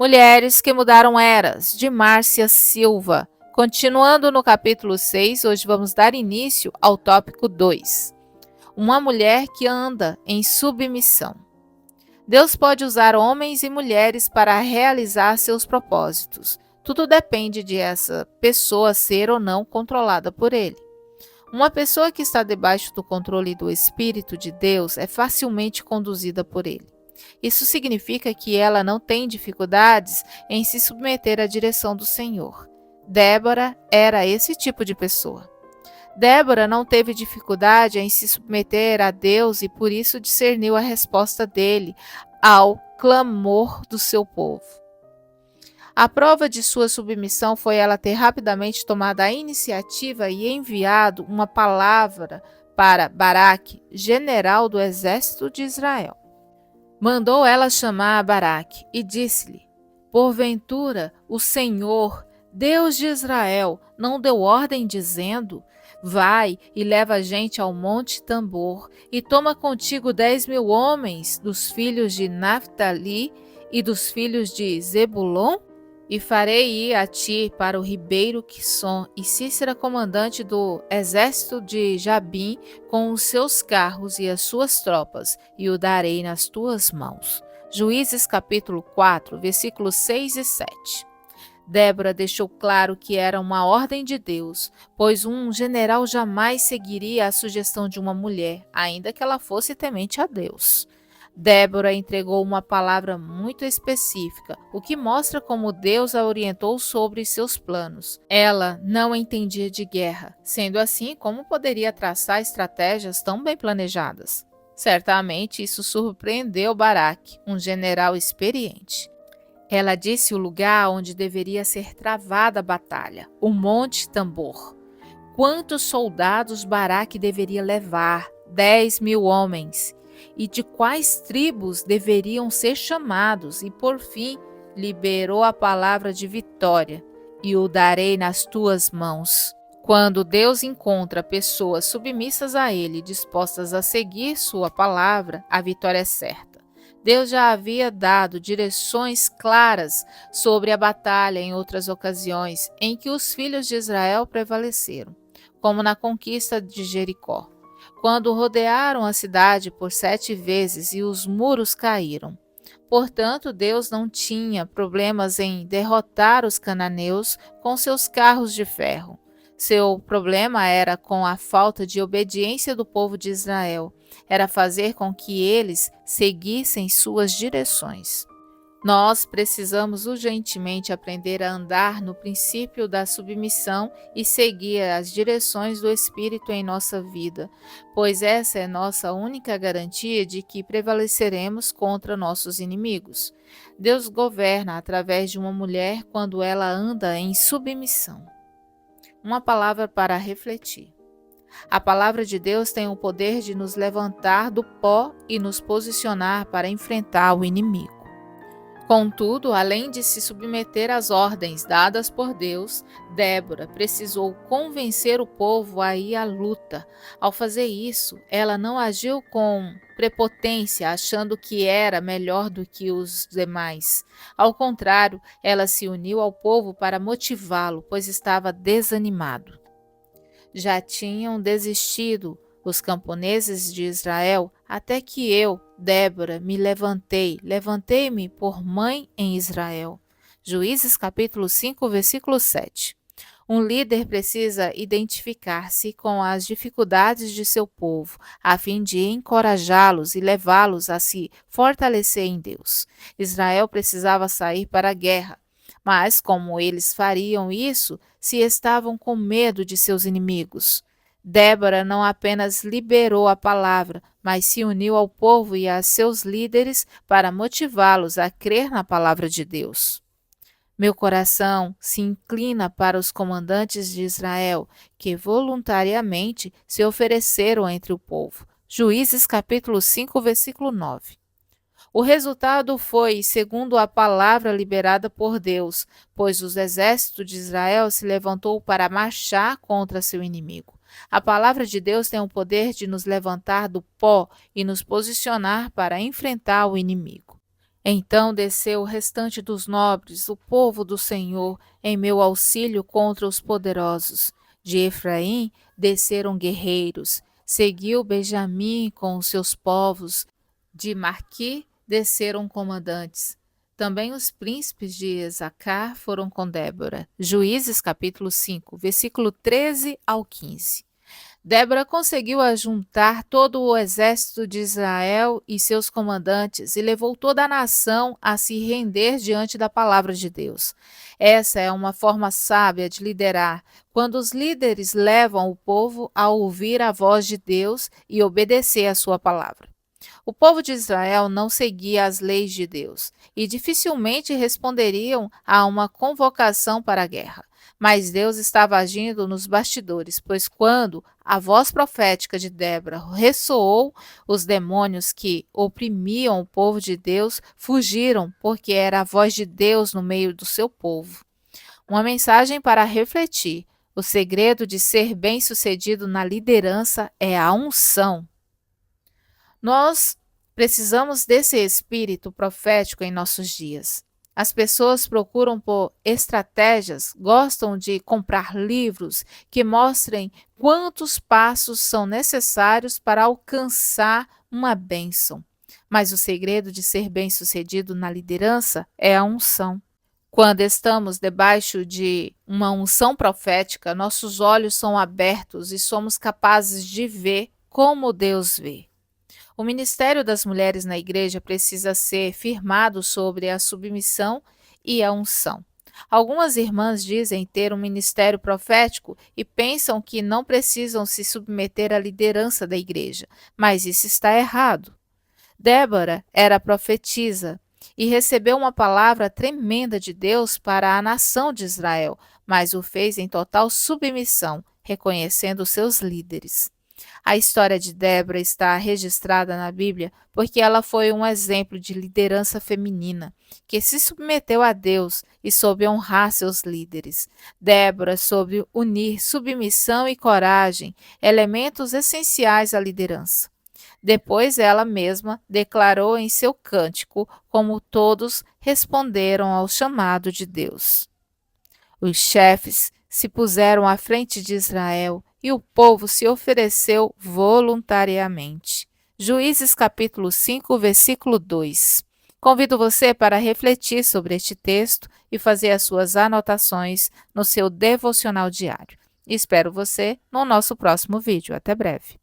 Mulheres que mudaram eras, de Márcia Silva. Continuando no capítulo 6, hoje vamos dar início ao tópico 2. Uma mulher que anda em submissão. Deus pode usar homens e mulheres para realizar seus propósitos. Tudo depende de essa pessoa ser ou não controlada por ele. Uma pessoa que está debaixo do controle do Espírito de Deus é facilmente conduzida por ele. Isso significa que ela não tem dificuldades em se submeter à direção do Senhor. Débora era esse tipo de pessoa. Débora não teve dificuldade em se submeter a Deus e por isso discerniu a resposta dele ao clamor do seu povo. A prova de sua submissão foi ela ter rapidamente tomado a iniciativa e enviado uma palavra para Baraque, general do exército de Israel. Mandou ela chamar a Baraque e disse-lhe: porventura o Senhor, Deus de Israel, não deu ordem dizendo: vai e leva a gente ao monte Tambor e toma contigo 10.000 homens dos filhos de Naphtali e dos filhos de Zebulon? E farei ir a ti para o ribeiro Quisson, e Sísera, comandante do exército de Jabim, com os seus carros e as suas tropas, e o darei nas tuas mãos. Juízes capítulo 4, versículos 6 e 7. Débora deixou claro que era uma ordem de Deus, pois um general jamais seguiria a sugestão de uma mulher, ainda que ela fosse temente a Deus. Débora entregou uma palavra muito específica, o que mostra como Deus a orientou sobre seus planos. Ela não entendia de guerra, sendo assim, como poderia traçar estratégias tão bem planejadas? Certamente isso surpreendeu Baraque, um general experiente. Ela disse o lugar onde deveria ser travada a batalha, o Monte Tambor. Quantos soldados Baraque deveria levar? 10.000 homens. E de quais tribos deveriam ser chamados, e por fim liberou a palavra de vitória: e o darei nas tuas mãos. Quando Deus encontra pessoas submissas a ele, dispostas a seguir sua palavra, a vitória é certa. Deus já havia dado direções claras sobre a batalha em outras ocasiões em que os filhos de Israel prevaleceram, como na conquista de Jericó, quando rodearam a cidade por 7 vezes e os muros caíram. Portanto, Deus não tinha problemas em derrotar os cananeus com seus carros de ferro. Seu problema era com a falta de obediência do povo de Israel. Era fazer com que eles seguissem suas direções. Nós precisamos urgentemente aprender a andar no princípio da submissão e seguir as direções do Espírito em nossa vida, pois essa é nossa única garantia de que prevaleceremos contra nossos inimigos. Deus governa através de uma mulher quando ela anda em submissão. Uma palavra para refletir. A palavra de Deus tem o poder de nos levantar do pó e nos posicionar para enfrentar o inimigo. Contudo, além de se submeter às ordens dadas por Deus, Débora precisou convencer o povo a ir à luta. Ao fazer isso, ela não agiu com prepotência, achando que era melhor do que os demais. Ao contrário, ela se uniu ao povo para motivá-lo, pois estava desanimado. Já tinham desistido os camponeses de Israel, até que eu, Débora, me levantei-me por mãe em Israel. Juízes capítulo 5, versículo 7. Um líder precisa identificar-se com as dificuldades de seu povo, a fim de encorajá-los e levá-los a se fortalecer em Deus. Israel precisava sair para a guerra, mas como eles fariam isso se estavam com medo de seus inimigos? Débora não apenas liberou a palavra, mas se uniu ao povo e a seus líderes para motivá-los a crer na palavra de Deus. Meu coração se inclina para os comandantes de Israel, que voluntariamente se ofereceram entre o povo. Juízes capítulo 5, versículo 9. O resultado foi segundo a palavra liberada por Deus, pois o exército de Israel se levantou para marchar contra seu inimigo. A palavra de Deus tem o poder de nos levantar do pó e nos posicionar para enfrentar o inimigo. Então desceu o restante dos nobres, o povo do Senhor, em meu auxílio contra os poderosos. De Efraim desceram guerreiros, seguiu Benjamim com os seus povos. De Marqui desceram comandantes. Também os príncipes de Esacar foram com Débora. Juízes capítulo 5, versículo 13 ao 15. Débora conseguiu ajuntar todo o exército de Israel e seus comandantes e levou toda a nação a se render diante da palavra de Deus. Essa é uma forma sábia de liderar, quando os líderes levam o povo a ouvir a voz de Deus e obedecer à sua palavra. O povo de Israel não seguia as leis de Deus e dificilmente responderiam a uma convocação para a guerra. Mas Deus estava agindo nos bastidores, pois quando a voz profética de Débora ressoou, os demônios que oprimiam o povo de Deus fugiram, porque era a voz de Deus no meio do seu povo. Uma mensagem para refletir. O segredo de ser bem-sucedido na liderança é a unção. Nós precisamos desse espírito profético em nossos dias. As pessoas procuram por estratégias, gostam de comprar livros que mostrem quantos passos são necessários para alcançar uma bênção. Mas o segredo de ser bem-sucedido na liderança é a unção. Quando estamos debaixo de uma unção profética, nossos olhos são abertos e somos capazes de ver como Deus vê. O ministério das mulheres na igreja precisa ser firmado sobre a submissão e a unção. Algumas irmãs dizem ter um ministério profético e pensam que não precisam se submeter à liderança da igreja, mas isso está errado. Débora era profetisa e recebeu uma palavra tremenda de Deus para a nação de Israel, mas o fez em total submissão, reconhecendo seus líderes. A história de Débora está registrada na Bíblia porque ela foi um exemplo de liderança feminina, que se submeteu a Deus e soube honrar seus líderes. Débora soube unir submissão e coragem, elementos essenciais à liderança. Depois ela mesma declarou em seu cântico como todos responderam ao chamado de Deus. Os chefes se puseram à frente de Israel e o povo se ofereceu voluntariamente. Juízes capítulo 5, versículo 2. Convido você para refletir sobre este texto e fazer as suas anotações no seu devocional diário. Espero você no nosso próximo vídeo. Até breve.